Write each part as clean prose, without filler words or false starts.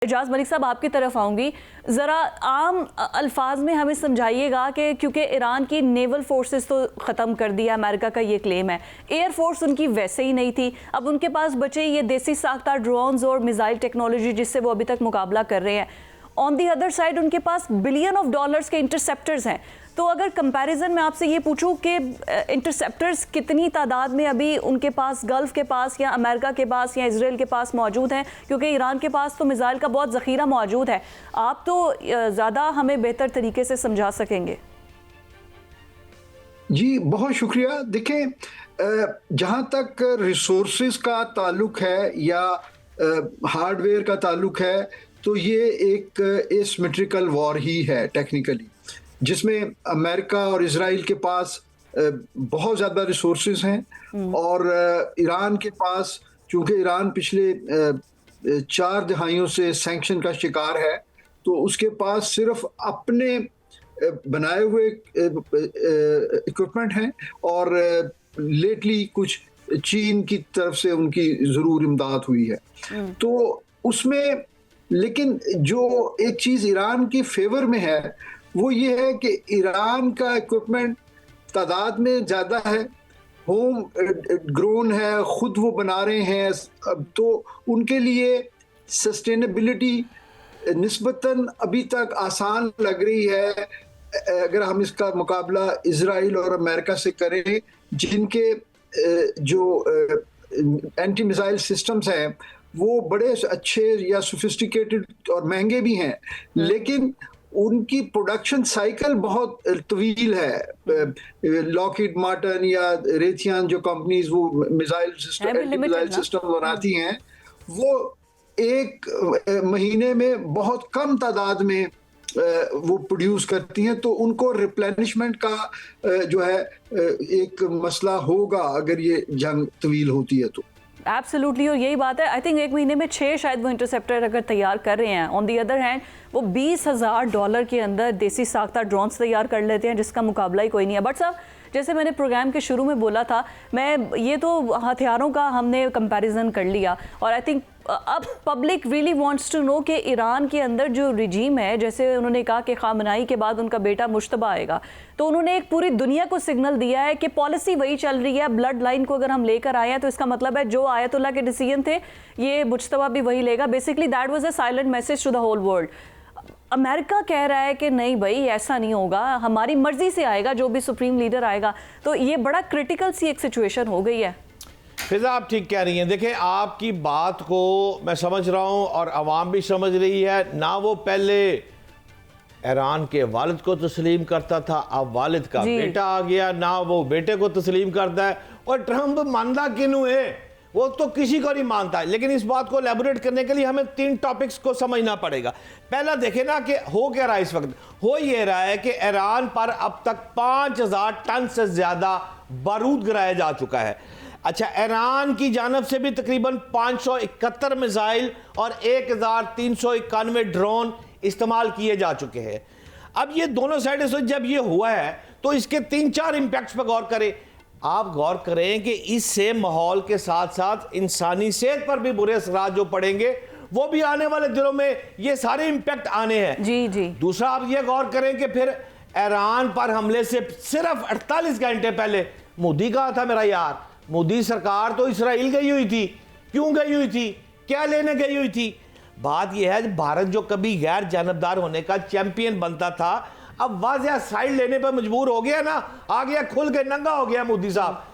एजाज मलिक साहब, आपकी तरफ आऊंगी। ज़रा आम अल्फाज में हमें समझाइएगा कि क्योंकि ईरान की नेवल फोर्सेस तो ख़त्म कर दिया, अमेरिका का ये क्लेम है, एयर फोर्स उनकी वैसे ही नहीं थी, अब उनके पास बचे ये देसी साख्ता ड्रोन्स और मिसाइल टेक्नोलॉजी जिससे वो अभी तक मुकाबला कर रहे हैं। ऑन दी अदर साइड उनके पास बिलियन ऑफ डॉलर्स के इंटरसेप्टर्स हैं। तो अगर कंपैरिजन में आपसे ये पूछूं कि इंटरसेप्टर्स कितनी तादाद में अभी उनके पास, गल्फ के पास या अमेरिका के पास या इजराइल के पास मौजूद हैं, क्योंकि ईरान के पास तो मिसाइल का बहुत ज़ख़ीरा मौजूद है, आप तो ज़्यादा हमें बेहतर तरीके से समझा सकेंगे। जी बहुत शुक्रिया। देखें, जहाँ तक रिसोर्सेज का ताल्लुक है या हार्डवेयर का ताल्लुक है, तो ये एक एसिमेट्रिकल वॉर ही है टेक्निकली, जिसमें अमेरिका और इजराइल के पास बहुत ज़्यादा रिसोर्सेज हैं और ईरान के पास, चूँकि ईरान पिछले 4 दहाइयों से सैंक्शन का शिकार है, तो उसके पास सिर्फ अपने बनाए हुए इक्विपमेंट हैं और लेटली कुछ चीन की तरफ से उनकी ज़रूर इमदाद हुई है। तो उसमें लेकिन जो एक चीज़ ईरान की फेवर में है वो ये है कि ईरान का इक्विपमेंट तादाद में ज़्यादा है, होम ग्रोन है, ख़ुद वो बना रहे हैं, तो उनके लिए सस्टेनेबिलिटी निस्बतन अभी तक आसान लग रही है अगर हम इसका मुकाबला इजराइल और अमेरिका से करें, जिनके जो एंटी मिसाइल सिस्टम्स हैं वो बड़े अच्छे या सोफिस्टिकेटेड और महंगे भी हैं, लेकिन उनकी प्रोडक्शन साइकिल बहुत तवील है। लॉकहीड मार्टिन या रेथियन जो कंपनीज वो मिसाइल सिस्टम बनाती हैं, वो एक महीने में बहुत कम तादाद में वो प्रोड्यूस करती हैं, तो उनको रिप्लेनिशमेंट का जो है एक मसला होगा अगर ये जंग तवील होती है तो। एब्सोल्युटली, और यही बात है। आई थिंक एक महीने में 6 शायद वो इंटरसेप्टर अगर तैयार कर रहे हैं। ऑन दी अदर हैंड वो $20,000 के अंदर देसी साख्ता ड्रोन्स तैयार कर लेते हैं, जिसका मुकाबला ही कोई नहीं है। बट साहब, जैसे मैंने प्रोग्राम के शुरू में बोला था, मैं ये तो हथियारों का हमने कंपैरिजन कर लिया, और आई थिंक अब public really wants to know कि ईरान के अंदर जो रिजीम है, जैसे उन्होंने कहा कि खामनाई के बाद उनका बेटा मुश्तबा आएगा, तो उन्होंने एक पूरी दुनिया को सिग्नल दिया है कि पॉलिसी वही चल रही है। ब्लड लाइन को अगर हम लेकर आए हैं तो इसका मतलब है जो आयतुल्लाह के डिसीजन थे ये मुश्तबा भी वही लेगा। Basically that was a silent message to the whole world. America कह रहा है कि नहीं भाई ऐसा नहीं होगा, हमारी मर्जी से आएगा जो भी सुप्रीम लीडर आएगा। तो ये बड़ा क्रिटिकल सी एक सिचुएशन हो गई है। फिजा, आप ठीक कह रही हैं। देखिए, आपकी बात को मैं समझ रहा हूं और अवाम भी समझ रही है। ना वो पहले ईरान के वालिद को तस्लीम करता था, अब वालिद का बेटा आ गया, ना वो बेटे को तस्लीम करता है। और ट्रंप मानदा किन्हू है वो तो किसी को नहीं मानता है। लेकिन इस बात को एलैबोरेट करने के लिए हमें 3 टॉपिक्स को समझना पड़ेगा। पहला देखें ना कि हो क्या रहा है इस वक्त। हो ये रहा है कि ईरान पर अब तक 5000 टन से ज्यादा बारूद गिराया जा चुका है। अच्छा, ईरान की जानब से भी तकरीबन 571 मिसाइल और 1391 ड्रोन इस्तेमाल किए जा चुके हैं। अब ये दोनों साइड से जब ये हुआ है तो इसके 3-4 इंपैक्ट्स पर गौर करें। आप गौर करें कि इससे माहौल के साथ साथ इंसानी सेहत पर भी बुरे असरात जो पड़ेंगे वो भी आने वाले दिनों में ये सारे इंपैक्ट आने हैं। जी जी। दूसरा, आप ये गौर करें कि फिर ईरान पर हमले से सिर्फ 48 घंटे पहले मोदी कहा था, मेरा यार, मोदी सरकार तो इसराइल गई हुई थी। क्यों गई हुई थी? क्या लेने गई हुई थी? बात यह है, भारत जो कभी गैर जानबदार होने का चैंपियन बनता था, अब वाज़ेह साइड लेने पर मजबूर हो गया ना, आ गया, खुल के नंगा हो गया मोदी साहब।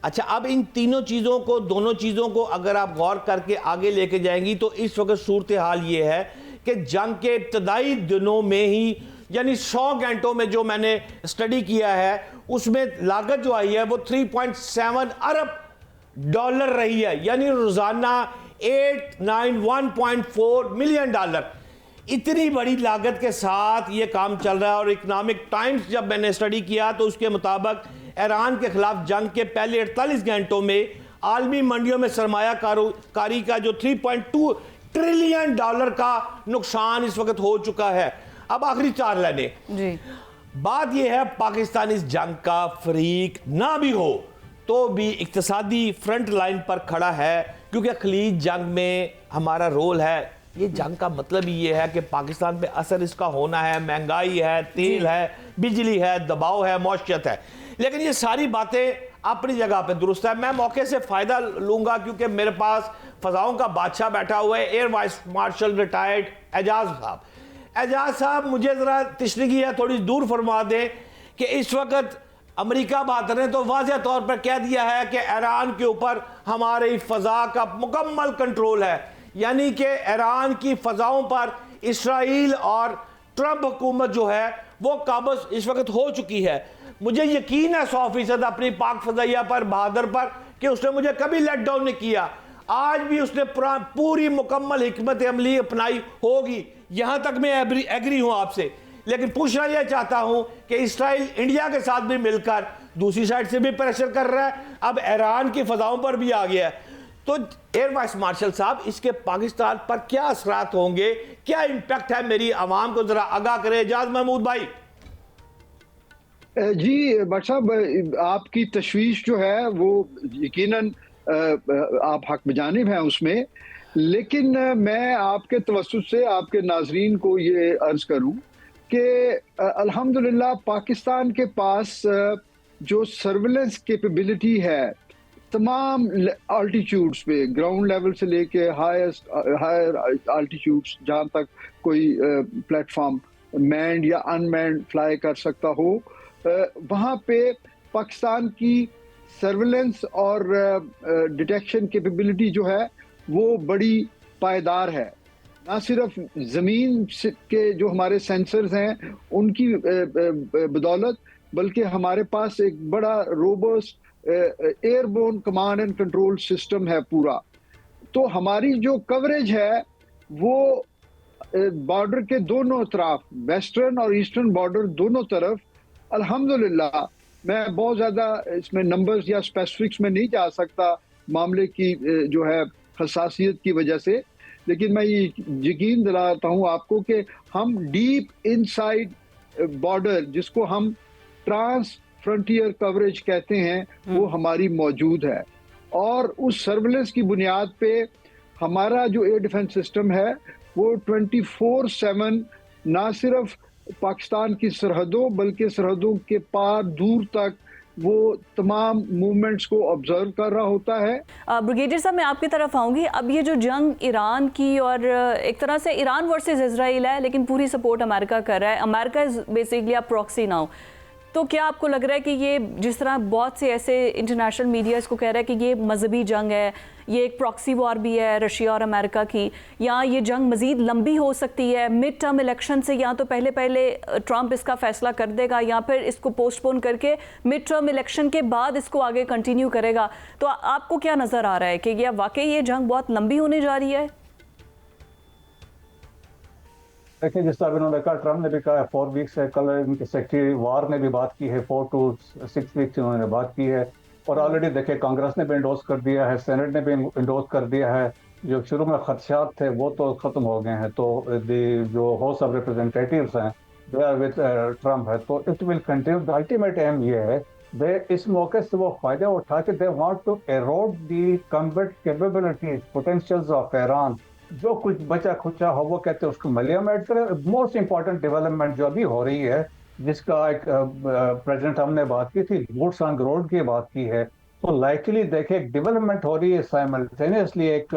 अच्छा, अब इन तीनों चीज़ों को, दोनों चीज़ों को अगर आप गौर करके आगे लेके जाएंगी तो इस वक्त सूरत हाल ये है कि जंग के इब्तदाई दिनों में ही, यानी 100 घंटों में जो मैंने स्टडी किया है, उसमें लागत जो आई है वो 3.7 अरब डॉलर रही है, यानी रोजाना 891.4 मिलियन डॉलर। इतनी बड़ी लागत के साथ ये काम चल रहा है। और इकोनॉमिक टाइम्स जब मैंने स्टडी किया तो उसके मुताबिक ईरान के खिलाफ जंग के पहले 48 घंटों में आलमी मंडियों में सरमाया कारी का जो 3.2 ट्रिलियन डॉलर का नुकसान इस वक्त हो चुका है। अब आखिरी 4 लाइनें जी। बात यह है, पाकिस्तान इस जंग का फरीक ना भी हो तो भी इक्तिसादी फ्रंट लाइन पर खड़ा है, क्योंकि खलीज जंग में हमारा रोल है ये जंग का मतलब ये है कि पाकिस्तान पे असर इसका होना है, महंगाई है, तेल है, बिजली है, दबाव है, मौशियत है। लेकिन ये सारी बातें अपनी जगह पे दुरुस्त है। मैं मौके से फ़ायदा लूँगा क्योंकि मेरे पास फ़ज़ाओं का बादशाह बैठा हुआ है, air vice marshal retired Ejaz साहब। एजाज साहब, मुझे ज़रा तशरीही है, थोड़ी दूर फरमा दें कि इस वक्त अमेरिका बहादुर ने तो वाज़ह तौर पर कह दिया है कि ईरान के ऊपर हमारी फ़ज़ा का मुकम्मल कंट्रोल है, यानी कि ईरान की फ़ज़ाओं पर इसराइल और ट्रंप हुकूमत जो है वो काबज़ इस वक्त हो चुकी है। मुझे यकीन है 100% अपनी पाक फ़ज़ाइया पर, बहादुर पर, कि उसने मुझे कभी लेट डाउन नहीं किया। आज भी उसने पूरी मुकम्मल हिकमत अमली अपनाई होगी। यहाँ तक मैं एग्री हूँ आपसे। लेकिन पूछना यह चाहता हूँ कि इसराइल इंडिया के साथ भी मिलकर दूसरी साइड से भी प्रेशर कर रहा है, अब ईरान की फ़ज़ाओं पर भी आ गया है। तो एयर वाइस मार्शल साहब, इसके पाकिस्तान पर क्या असरात होंगे, क्या इम्पैक्ट है, मेरी आवाम को ज़रा आगाह करें। एजाज महमूद भाई। जी भट्ट साहब, आपकी तशवीश जो है वो यकीनन आप हक बजानिब हैं उसमें, लेकिन मैं आपके तवस्सुत से आपके नाजरीन को ये अर्ज करूं कि अल्हम्दुलिल्लाह पाकिस्तान के पास जो सर्विलेंस कैपेबिलिटी है तमाम अल्टीट्यूड्स पे, ग्राउंड लेवल से लेके हायर अल्टीट्यूड्स, जहाँ तक कोई प्लेटफॉर्म मैन्ड या अनमैन्ड फ्लाई कर सकता हो, वहाँ पे पाकिस्तान की सर्विलेंस और डिटेक्शन कैपेबिलिटी जो है वो बड़ी पायदार है। ना सिर्फ ज़मीन के जो हमारे सेंसर्स हैं उनकी बदौलत, बल्कि हमारे पास एक बड़ा robust airborne command and control system है पूरा। तो हमारी जो कवरेज है वो बॉर्डर के दोनों तरफ, वेस्टर्न और ईस्टर्न बॉर्डर दोनों तरफ, अल्हम्दुलिल्लाह, मैं बहुत ज़्यादा इसमें नंबर्स या स्पेसिफिक्स में नहीं जा सकता मामले की जो है हसासियत की वजह से, लेकिन मैं ये यकीन दिलाता हूँ आपको कि हम डीप इनसाइड बॉर्डर, जिसको हम ट्रांस फ्रंटियर कवरेज कहते हैं, वो हमारी मौजूद है। और उस सर्विलेंस की बुनियाद पे हमारा जो एयर डिफेंस सिस्टम है वो 24/7 ना सिर्फ पाकिस्तान की सरहदों बल्कि सरहदों के पार दूर तक वो तमाम मूवमेंट्स को ऑब्जर्व कर रहा होता है। ब्रिगेडियर साहब, मैं आपकी तरफ आऊँगी। अब ये जो जंग ईरान की, और एक तरह से ईरान वर्सेस इजराइल है, लेकिन पूरी सपोर्ट अमेरिका कर रहा है। America is basically a proxy now. तो क्या आपको लग रहा है कि ये, जिस तरह बहुत से ऐसे इंटरनेशनल मीडिया इसको कह रहा है कि ये मजहबी जंग है, ये एक प्रॉक्सी वॉर भी है रशिया और अमेरिका की, या ये जंग मज़ीद लंबी हो सकती है मिड टर्म इलेक्शन से, या तो पहले ट्रंप इसका फैसला कर देगा या फिर इसको पोस्टपोन करके मिड टर्म इलेक्शन के बाद इसको आगे कंटिन्यू करेगा? तो आपको क्या नज़र आ रहा है कि यह वाकई ये जंग बहुत लंबी होने जा रही है? देखिए, जिस तरह इन्होंने कहा, ट्रम्प ने भी कहा 4 वीक्स है, कल इनके सेक्रेटरी वार ने भी बात की है, 4 to 6 वीक्स इन्होंने बात की है। और ऑलरेडी देखिए कांग्रेस ने भी इंडोर्स कर दिया है, सेनेट ने भी इंडोर्स कर दिया है। जो शुरू में खदशात थे वो तो खत्म हो गए हैं। तो जो हाउस ऑफ रिप्रेजेंटेटिव्स हैं दे आर विद ट्रम्प है, तो it will continue. The ultimate aim ये है, दे इस मौके से वो फायदा उठा के they want to erode the combat capabilities potentials of Iran. जो कुछ बचा खुचा हो वो कहते हैं उसको मलियम ऐड करें। मोस्ट इंपॉर्टेंट डेवलपमेंट जो अभी हो रही है, जिसका एक प्रेसिडेंट हमने बात की थी, बूट्स ऑन ग्राउंड की बात की है, तो लाइकली देखे एक डेवलपमेंट हो रही है साइमल्टेनियसली। एक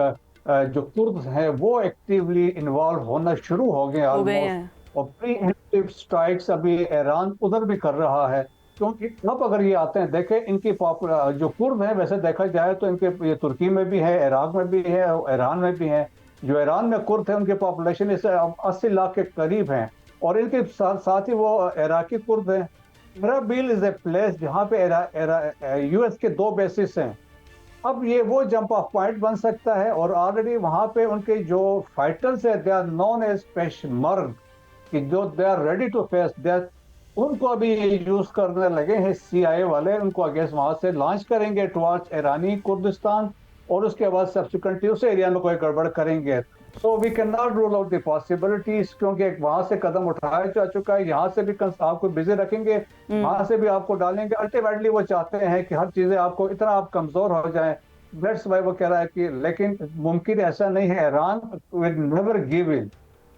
जो कुर्द हैं वो एक्टिवली इन्वॉल्व होना शुरू हो गए ऑलमोस्ट, और प्री स्ट्राइक्स अभी ईरान उधर भी कर रहा है। क्योंकि अब अगर ये आते हैं, देखें इनकी जो कुर्द हैं, वैसे देखा जाए तो इनके ये तुर्की में भी है, इराक में भी है, ईरान में भी है। जो ईरान में कुर्द है उनकी पॉपुलेशन इस 80 लाख के करीब हैं, और इनके साथ ही वो इराकी कुर्द हैं। इरबिल इज ए प्लेस जहाँ पे यूएस के 2 बेसिस हैं। अब ये वो जंप ऑफ पॉइंट बन सकता है, और ऑलरेडी वहाँ पे उनके जो फाइटर्स है, they are known as Peshmerga, कि जो they are ready to face death, उनको अभी यूज करने लगे हैं CIA वाले। उनको अगेंस्ट वहाँ से लॉन्च करेंगे टुवर्ड्स ईरानी कुर्दिस्तान, और उसके बाद सब्सिक्वेंटली उस एरिया में कोई गड़बड़ करेंगे। So we can not rule out the possibilities, क्योंकि वहां से कदम उठाया जा चुका है। यहाँ से भी आपको बिजी रखेंगे, वहां से भी आपको डालेंगे। अल्टीमेटली वो चाहते हैं कि हर चीजें आपको इतना आप कमजोर हो जाएं, दैट्स वाई वो कह रहा है कि लेकिन मुमकिन ऐसा नहीं है, Iran will never give in,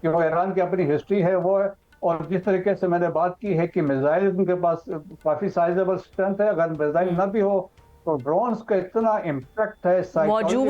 कि वो ईरान की अपनी हिस्ट्री है वो है। और जिस तरीके से मैंने बात की है कि मिसाइल उनके पास काफी साइजेबल स्ट्रेंथ है, अगर मिसाइल ना भी हो तो ड्रोन्स का इतना इम्पैक्ट है मौजूद